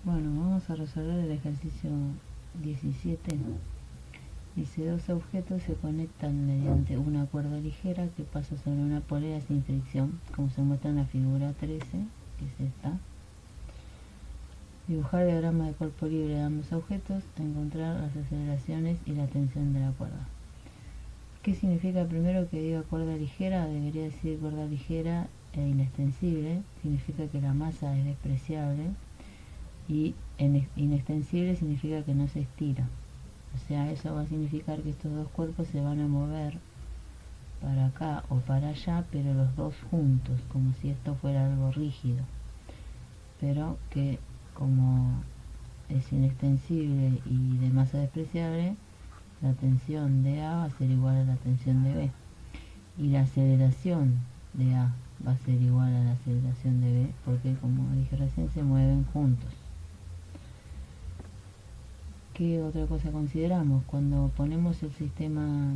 Bueno, vamos a resolver el ejercicio 17. Dice, dos objetos se conectan mediante una cuerda ligera que pasa sobre una polea sin fricción, como se muestra en la figura 13, que es esta. Dibujar diagrama de cuerpo libre de ambos objetos, encontrar las aceleraciones y la tensión de la cuerda. ¿Qué significa primero que diga cuerda ligera? Debería decir cuerda ligera e inextensible. Significa que la masa es despreciable. Y inextensible significa que no se estira. O sea, eso va a significar que estos dos cuerpos se van a mover para acá o para allá, pero los dos juntos, como si esto fuera algo rígido. Pero que como es inextensible y de masa despreciable, la tensión de A va a ser igual a la tensión de B. Y la aceleración de A va a ser igual a la aceleración de B, porque como dije recién, se mueven juntos. ¿Qué otra cosa consideramos? Cuando ponemos el sistema,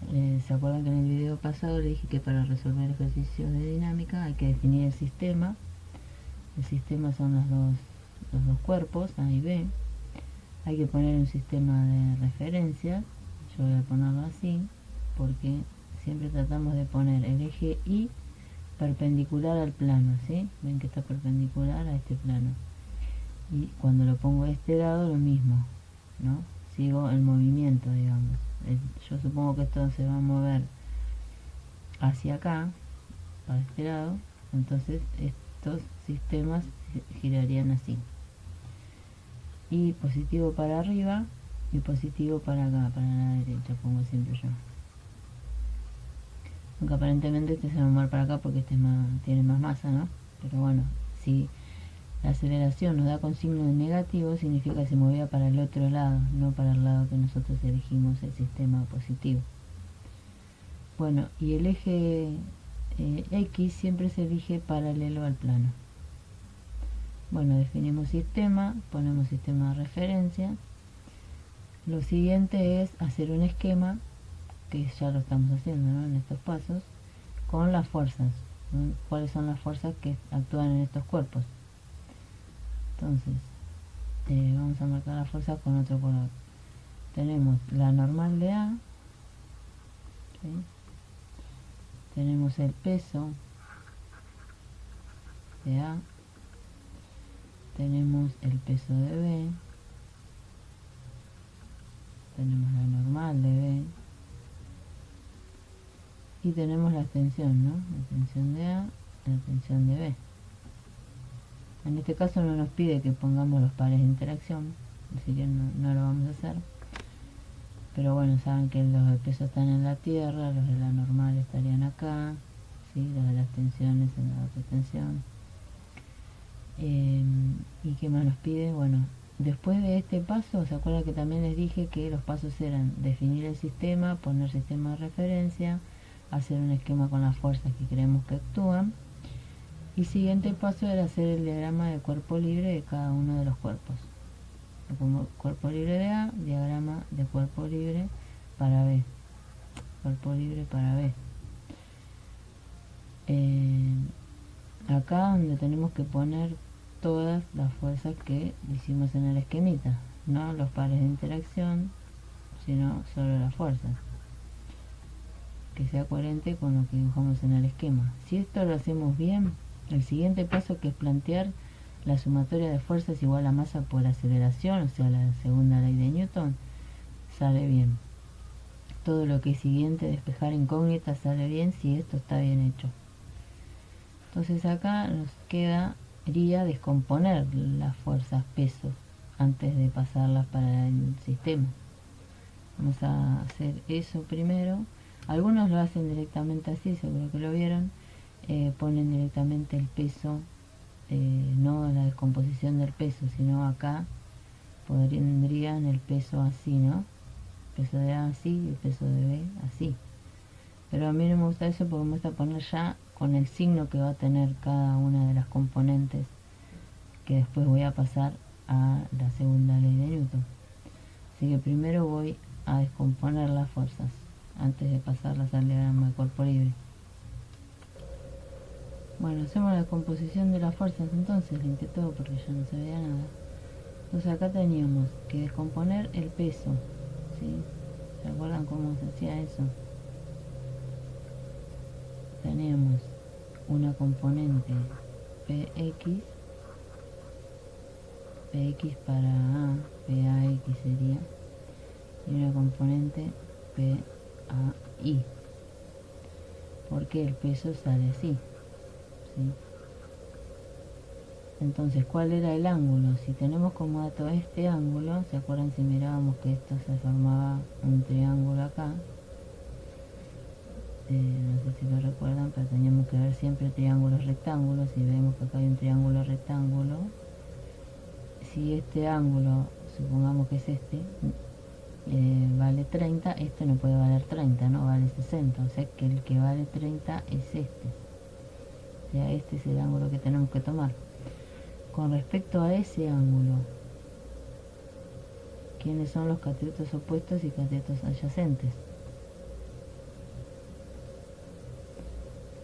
¿se acuerdan que en el video pasado le dije que para resolver ejercicios de dinámica hay que definir el sistema? El sistema son los dos cuerpos, A y B. Hay que poner un sistema de referencia. Yo voy a ponerlo así, porque siempre tratamos de poner el eje Y perpendicular al plano, ¿sí? Ven que está perpendicular a este plano. Y cuando lo pongo de este lado, lo mismo, ¿no? Sigo el movimiento, digamos. Yo supongo que esto se va a mover hacia acá, para este lado, entonces estos sistemas girarían así. Y positivo para arriba y positivo para acá, para la derecha, pongo siempre yo. Aunque aparentemente este se va a mover para acá porque este tiene más masa, ¿no? Pero bueno, si la aceleración nos da con signo de negativo, significa que se movía para el otro lado, no para el lado que nosotros elegimos, el sistema positivo. Bueno, y el eje X siempre se elige paralelo al plano. Bueno, definimos sistema, ponemos sistema de referencia. Lo siguiente es hacer un esquema, que ya lo estamos haciendo, ¿no? En estos pasos, con las fuerzas, ¿no? ¿Cuáles son las fuerzas que actúan en estos cuerpos? Entonces, vamos a marcar las fuerzas con otro color. Tenemos la normal de A, ¿sí? Tenemos el peso de A, tenemos el peso de B, tenemos la normal de B y tenemos la tensión, ¿no? La tensión de A, la tensión de B. En este caso no nos pide que pongamos los pares de interacción, así que no lo vamos a hacer. Pero bueno, saben que los de peso están en la tierra, los de la normal estarían acá, ¿sí? Los de las tensiones en la otra tensión. ¿Y qué más nos pide? Bueno, después de este paso, ¿se acuerdan que también les dije que los pasos eran definir el sistema, poner sistema de referencia, hacer un esquema con las fuerzas que creemos que actúan? Y siguiente paso era hacer el diagrama de cuerpo libre de cada uno de los cuerpos. Como cuerpo libre de A, diagrama de cuerpo libre para B. Cuerpo libre para B. Acá donde tenemos que poner todas las fuerzas que hicimos en el esquemita, no los pares de interacción, sino solo las fuerzas, que sea coherente con lo que dibujamos en el esquema. Si esto lo hacemos bien, el siguiente paso, que es plantear la sumatoria de fuerzas igual a masa por aceleración, o sea, la segunda ley de Newton, sale bien. Todo lo que es siguiente, despejar incógnitas, sale bien si esto está bien hecho. Entonces acá nos quedaría descomponer las fuerzas pesos antes de pasarlas para el sistema. Vamos a hacer eso primero. Algunos lo hacen directamente así, seguro que lo vieron. Ponen directamente el peso, no la descomposición del peso, sino acá pondrían el peso así, ¿no? El peso de A así y el peso de B así. Pero a mí no me gusta eso porque me gusta poner ya con el signo que va a tener cada una de las componentes, que después voy a pasar a la segunda ley de Newton. Así que primero voy a descomponer las fuerzas antes de pasarlas al diagrama de cuerpo libre. Bueno, hacemos la composición de las fuerzas entonces, limpié todo porque ya no se veía nada. Entonces acá teníamos que descomponer el peso, ¿sí? ¿Se acuerdan cómo se hacía eso? Tenemos una componente Px para A, PAX sería, y una componente PAI, porque el peso sale así, ¿sí? Entonces, ¿cuál era el ángulo? Si tenemos como dato este ángulo, ¿se acuerdan si mirábamos que esto se formaba un triángulo acá? No sé si lo recuerdan, pero teníamos que ver siempre triángulos rectángulos. Y vemos que acá hay un triángulo rectángulo. Si este ángulo, supongamos que es este, vale 30, este no puede valer 30, no vale 60. O sea que el que vale 30 es este. O sea, este es el ángulo que tenemos que tomar. Con respecto a ese ángulo, ¿quiénes son los catetos opuestos y catetos adyacentes?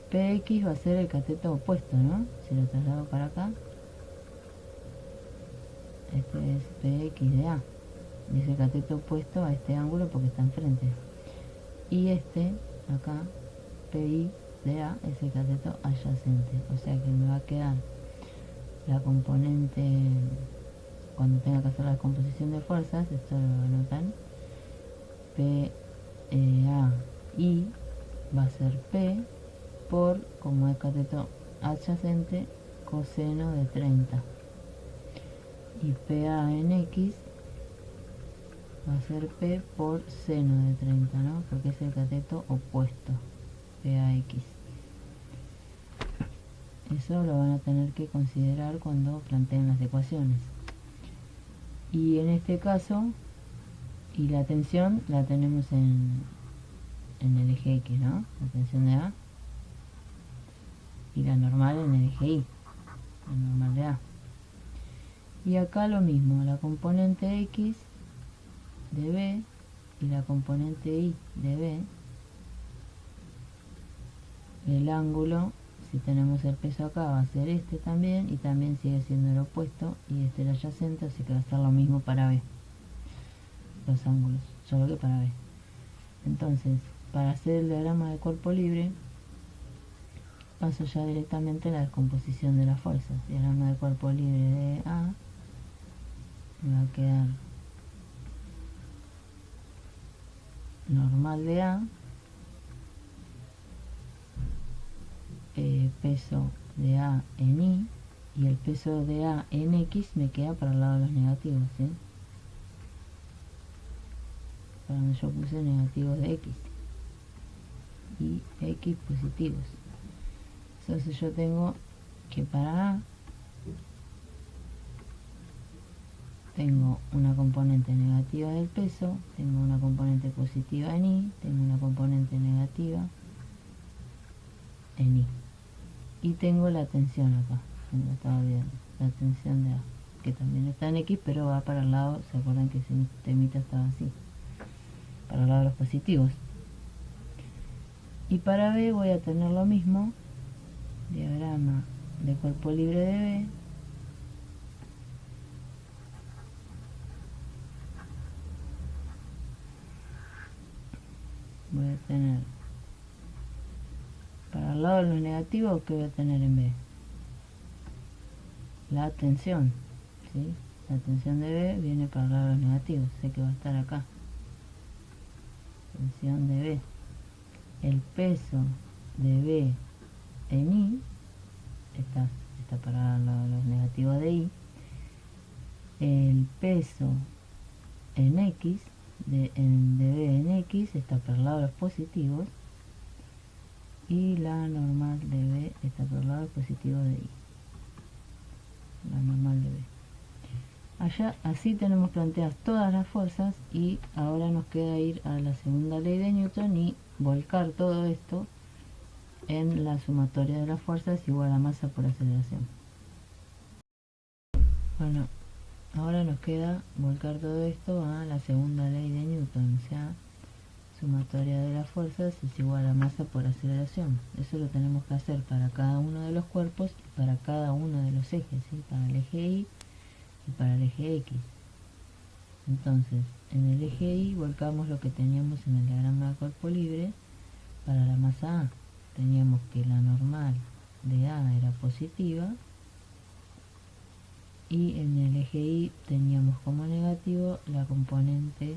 PX va a ser el cateto opuesto, ¿no? Si lo traslado para acá, este es PX de A, y es el cateto opuesto a este ángulo porque está enfrente. Y este, acá, PI de A, es el cateto adyacente. O sea que me va a quedar la componente, cuando tenga que hacer la descomposición de fuerzas, esto lo anotan, PAI va a ser P por, como es cateto adyacente, coseno de 30. Y PA en X va a ser P por seno de 30, ¿no? Porque es el cateto opuesto, PAX. Eso lo van a tener que considerar cuando planteen las ecuaciones. Y en este caso, y la tensión la tenemos en el eje X, ¿no? La tensión de A. Y la normal en el eje Y, la normal de A. Y acá lo mismo, la componente X de B y la componente Y de B, el ángulo, si tenemos el peso acá, va a ser este también, y también sigue siendo el opuesto, y este el adyacente, así que va a ser lo mismo para B, los ángulos, solo que para B. Entonces, para hacer el diagrama de cuerpo libre, paso ya directamente a la descomposición de las fuerzas. Diagrama de cuerpo libre de A, me va a quedar normal de A, peso de A en Y, y el peso de A en X me queda para el lado de los negativos, ¿sí? Para donde yo puse negativos de X y X positivos. Entonces yo tengo que para A tengo una componente negativa del peso, tengo una componente positiva en Y, tengo una componente negativa en Y. Y tengo la tensión acá, me estaba olvidando, la tensión de A, que también está en X, pero va para el lado, ¿se acuerdan que ese temita estaba así? Para el lado de los positivos. Y para B voy a tener lo mismo, diagrama de cuerpo libre de B, voy a tener para el lado de los negativos, ¿qué voy a tener en B? La tensión, ¿sí? La tensión de B viene para el lado de los negativos, sé que va a estar acá, tensión de B. El peso de B en Y está para el lado de los negativos de Y. El peso en X de B en X está para el lado de los positivos, y la normal de B está por el lado positivo de Y, la normal de B. Allá así tenemos planteadas todas las fuerzas, y ahora nos queda ir a la segunda ley de Newton y volcar todo esto en la sumatoria de las fuerzas igual a masa por aceleración. Bueno, ahora nos queda volcar todo esto a la segunda ley de Newton, o sea, sumatoria de las fuerzas es igual a masa por aceleración. Eso lo tenemos que hacer para cada uno de los cuerpos y para cada uno de los ejes, ¿sí? Para el eje Y y para el eje X. Entonces, en el eje Y volcamos lo que teníamos en el diagrama de cuerpo libre para la masa A. Teníamos que la normal de A era positiva y en el eje Y teníamos como negativo la componente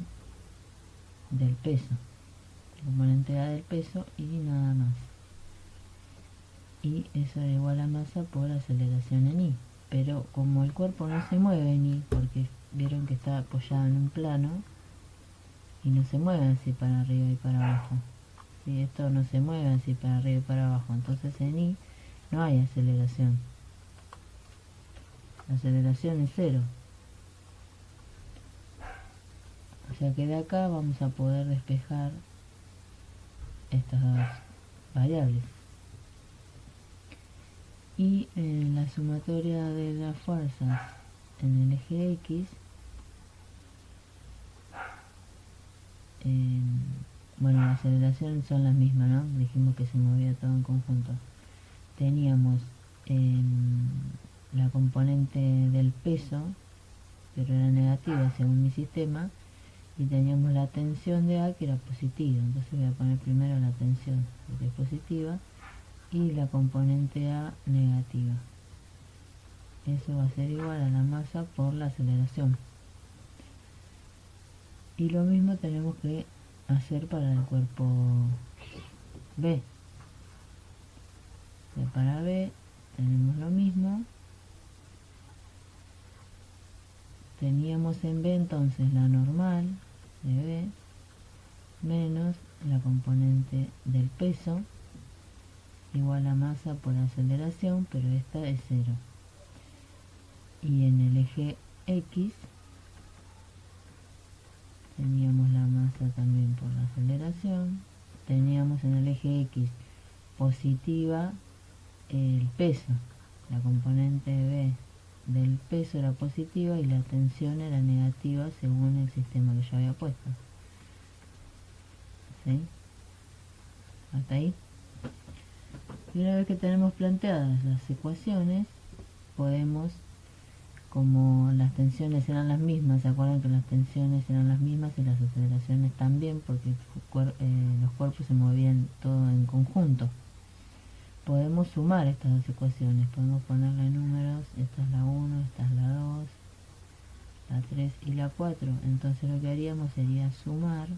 del peso, la componente A del peso y nada más. Y eso era igual a masa por aceleración en Y. Pero como el cuerpo no se mueve en Y, porque vieron que está apoyado en un plano y no se mueve así para arriba y para abajo. Si esto no se mueve así para arriba y para abajo, entonces en Y no hay aceleración. La aceleración es cero. O sea que de acá vamos a poder despejar estas dos variables. Y en la sumatoria de las fuerzas en el eje X, bueno, la aceleración son las mismas, ¿no? Dijimos que se movía todo en conjunto. Teníamos la componente del peso, pero era negativa según mi sistema, y teníamos la tensión de A que era positiva. Entonces voy a poner primero la tensión, que es positiva, y la componente A negativa. Eso va a ser igual a la masa por la aceleración. Y lo mismo tenemos que hacer para el cuerpo B. O sea, para B tenemos lo mismo. Teníamos en B entonces la normal de B menos la componente del peso igual a masa por aceleración, pero esta es cero. Y en el eje X teníamos la masa también por la aceleración. Teníamos en el eje X positiva el peso, la componente B del peso era positiva y la tensión era negativa según el sistema que yo había puesto. ¿Sí? Hasta ahí. Y una vez que tenemos planteadas las ecuaciones, podemos, como las tensiones eran las mismas, ¿se acuerdan que las tensiones eran las mismas y las aceleraciones también? Porque los cuerpos se movían todo en conjunto. Podemos sumar estas dos ecuaciones, podemos ponerle números, esta es la 1, esta es la 2, la 3 y la 4. Entonces lo que haríamos sería sumar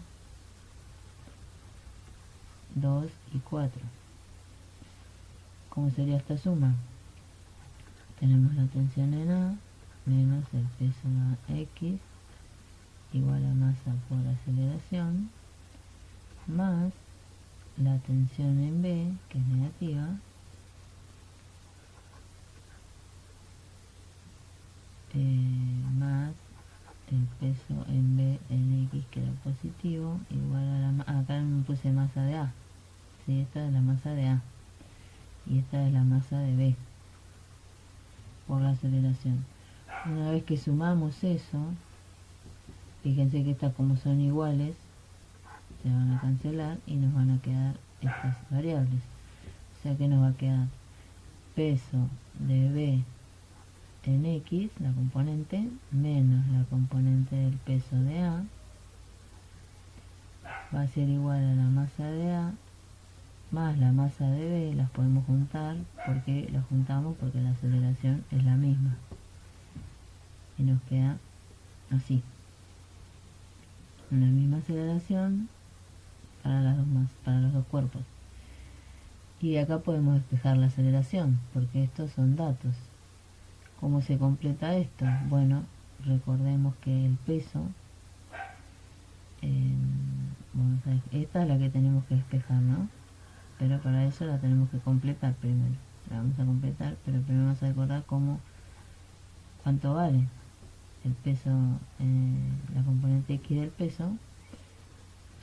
2 y 4. ¿Cómo sería esta suma? Tenemos la tensión en A menos el peso a X igual a masa por aceleración más la tensión en B, que es negativa, más el peso en B en X, que era positivo, igual a la acá me puse masa de A. Sí, esta es la masa de A y esta es la masa de B por la aceleración. Una vez que sumamos eso, fíjense que estas, como son iguales, se van a cancelar y nos van a quedar estas variables. O sea que nos va a quedar peso de B en X, la componente, menos la componente del peso de A, va a ser igual a la masa de A más la masa de B. Las podemos juntar porque las juntamos porque la aceleración es la misma y nos queda así, una misma aceleración para los dos cuerpos. Y de acá podemos despejar la aceleración porque estos son datos. ¿Cómo se completa esto? Bueno, recordemos que el peso, vamos a ver, esta es la que tenemos que despejar, ¿no? Pero para eso la tenemos que completar primero. La vamos a completar, pero primero vamos a recordar cuánto vale el peso, la componente X del peso.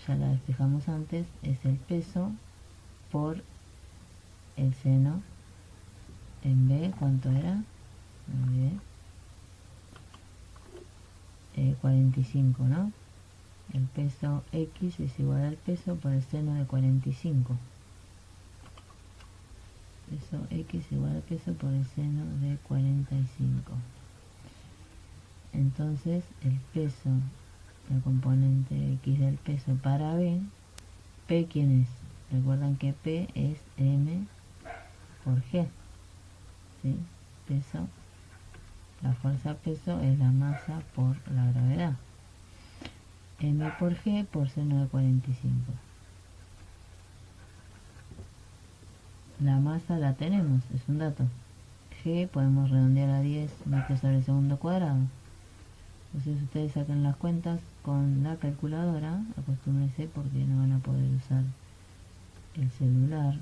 Ya la despejamos antes, es el peso por el seno en B. ¿Cuánto era? Me olvidé. 45, ¿no? El peso X es igual al peso por el seno de 45. Peso X igual al peso por el seno de 45. Entonces el peso, la componente X del peso para B, P ¿quién es? Recuerdan que P es M por G, ¿sí? Peso, la fuerza peso es la masa por la gravedad. M por G por seno de 45. La masa la tenemos, es un dato. G podemos redondear a 10 metros sobre segundo cuadrado. Entonces ustedes sacan las cuentas con la calculadora, acostúmbrense porque no van a poder usar el celular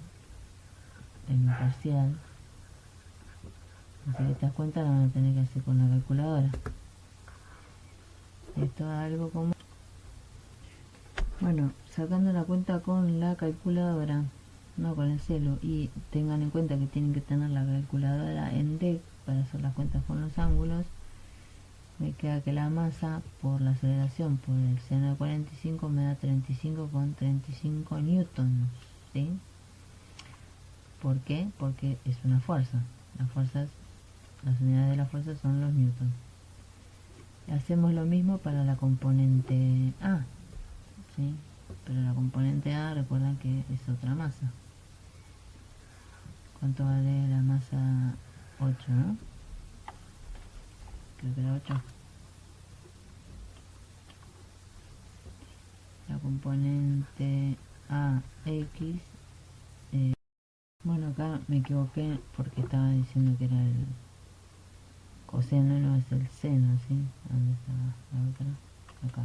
en el parcial. Así que estas cuentas las van a tener que hacer con la calculadora. Esto es algo como... Bueno, sacando la cuenta con la calculadora, no con el celu, y tengan en cuenta que tienen que tener la calculadora en DEC para hacer las cuentas con los ángulos, me queda que la masa por la aceleración por el seno de 45 me da 35,35 newtons, ¿sí? ¿Por qué? Porque es una fuerza. Las unidades de la fuerza son los newtons. Hacemos lo mismo para la componente A, ¿sí? Pero la componente A recuerdan que es otra masa. ¿Cuánto vale la masa? 8, ¿no? Creo que era 8. La componente AX, bueno, acá me equivoqué porque estaba diciendo que era el coseno, no es el seno, ¿sí? ¿Dónde está la otra?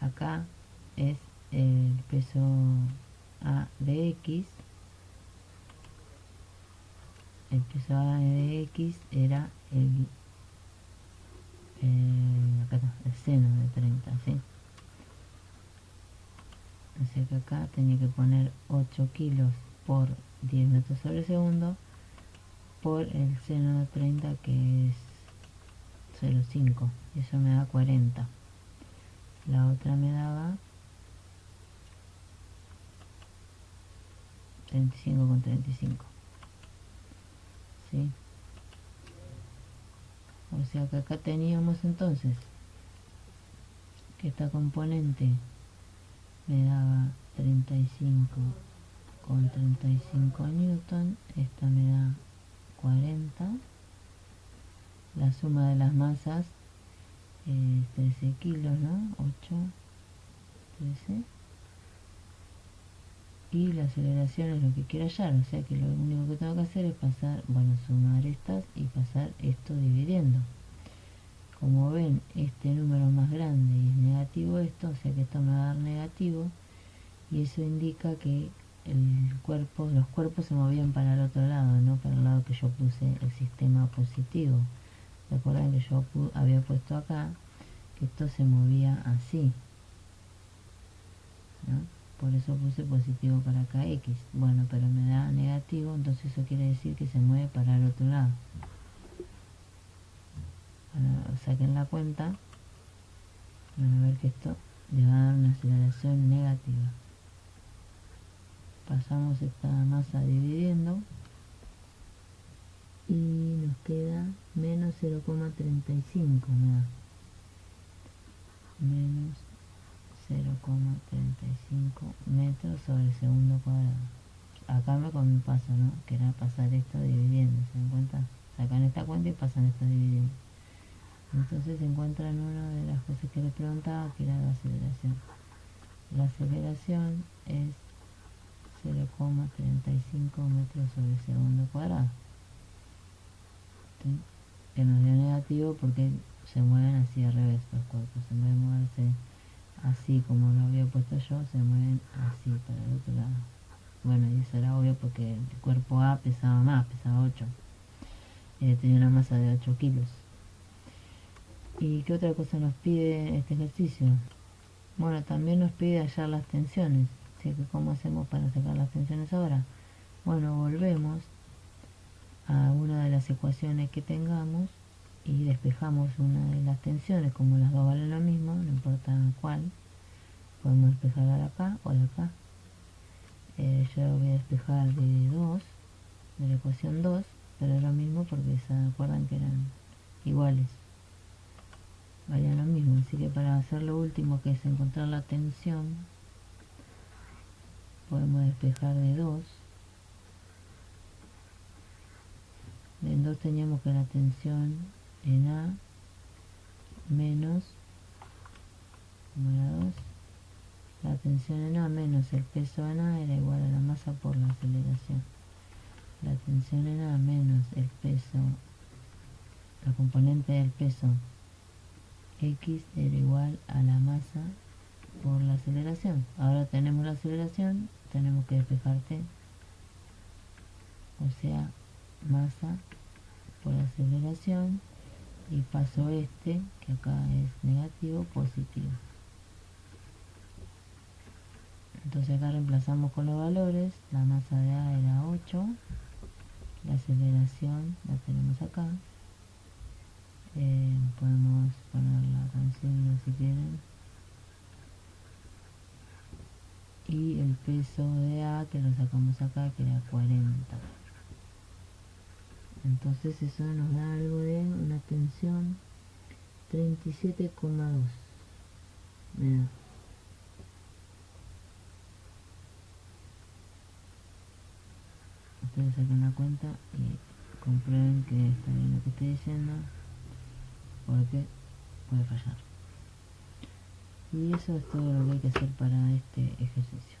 Acá es el peso A de X. El peso A de X era acá está, el seno de 30, ¿sí? O sea que acá tenía que poner 8 kilos por 10 metros sobre segundo por el seno de 30, que es 0,5. Eso me da 40. La otra me daba 35,35. ¿Sí? O sea que acá teníamos entonces que esta componente me daba 35,35 newton, esta me da 40, la suma de las masas es 13 kilos, ¿no? 8, 13, y la aceleración es lo que quiero hallar, o sea que lo único que tengo que hacer es pasar, bueno, sumar estas y pasar esto dividiendo. Como ven, este número más grande y es negativo esto, o sea que esto me va a dar negativo, y eso indica que los cuerpos se movían para el otro lado, no para el lado que yo puse el sistema positivo. Recuerden que yo había puesto acá que esto se movía así, ¿no? Por eso puse positivo para acá X. Bueno, pero me da negativo, entonces eso quiere decir que se mueve para el otro lado. Ahora saquen la cuenta, van a ver que esto le va a dar una aceleración negativa. Pasamos esta masa dividiendo y nos queda menos 0,35, me da menos 0,35 metros sobre segundo cuadrado. Acá me pasa, ¿no? Que era pasar esto dividiendo, ¿se dan cuenta? Sacan esta cuenta y pasan esto dividiendo. Entonces se encuentran una de las cosas que les preguntaba, que era la aceleración. La aceleración es 0,35 metros sobre segundo cuadrado, ¿sí? Que nos dio negativo porque se mueven así al revés los cuerpos, en vez de moverse así como lo había puesto yo, se mueven así para el otro lado. Bueno, y eso era obvio porque el cuerpo A pesaba más, pesaba 8, tenía una masa de 8 kilos. ¿Y qué otra cosa nos pide este ejercicio? Bueno, también nos pide hallar las tensiones. Así que ¿cómo hacemos para sacar las tensiones ahora? Bueno, volvemos a una de las ecuaciones que tengamos y despejamos una de las tensiones. Como las dos valen lo mismo, no importa cuál, podemos despejar de acá o de acá. Yo voy a despejar de 2, de la ecuación 2, pero es lo mismo porque se acuerdan que eran iguales. vaya lo mismo. Así que para hacer lo último, que es encontrar la tensión, podemos despejar de 2. En 2 teníamos que la tensión en A menos, como era 2, la tensión en A menos el peso en A era igual a la masa por la aceleración. La tensión en A menos el peso, la componente del peso X era igual a la masa por la aceleración. Ahora tenemos la aceleración, tenemos que despejar T, o sea, masa por aceleración, y paso este, que acá es negativo, positivo. Entonces acá reemplazamos con los valores. La masa de A era 8, la aceleración la tenemos acá. Podemos poner la canción si quieren. Y el peso de A, que lo sacamos acá, que era 40. Entonces eso nos da algo de una tensión 37,2. Mira. Ustedes saquen la cuenta y comprueben que está bien lo que estoy diciendo, porque puede fallar. Y eso es todo lo que hay que hacer para este ejercicio.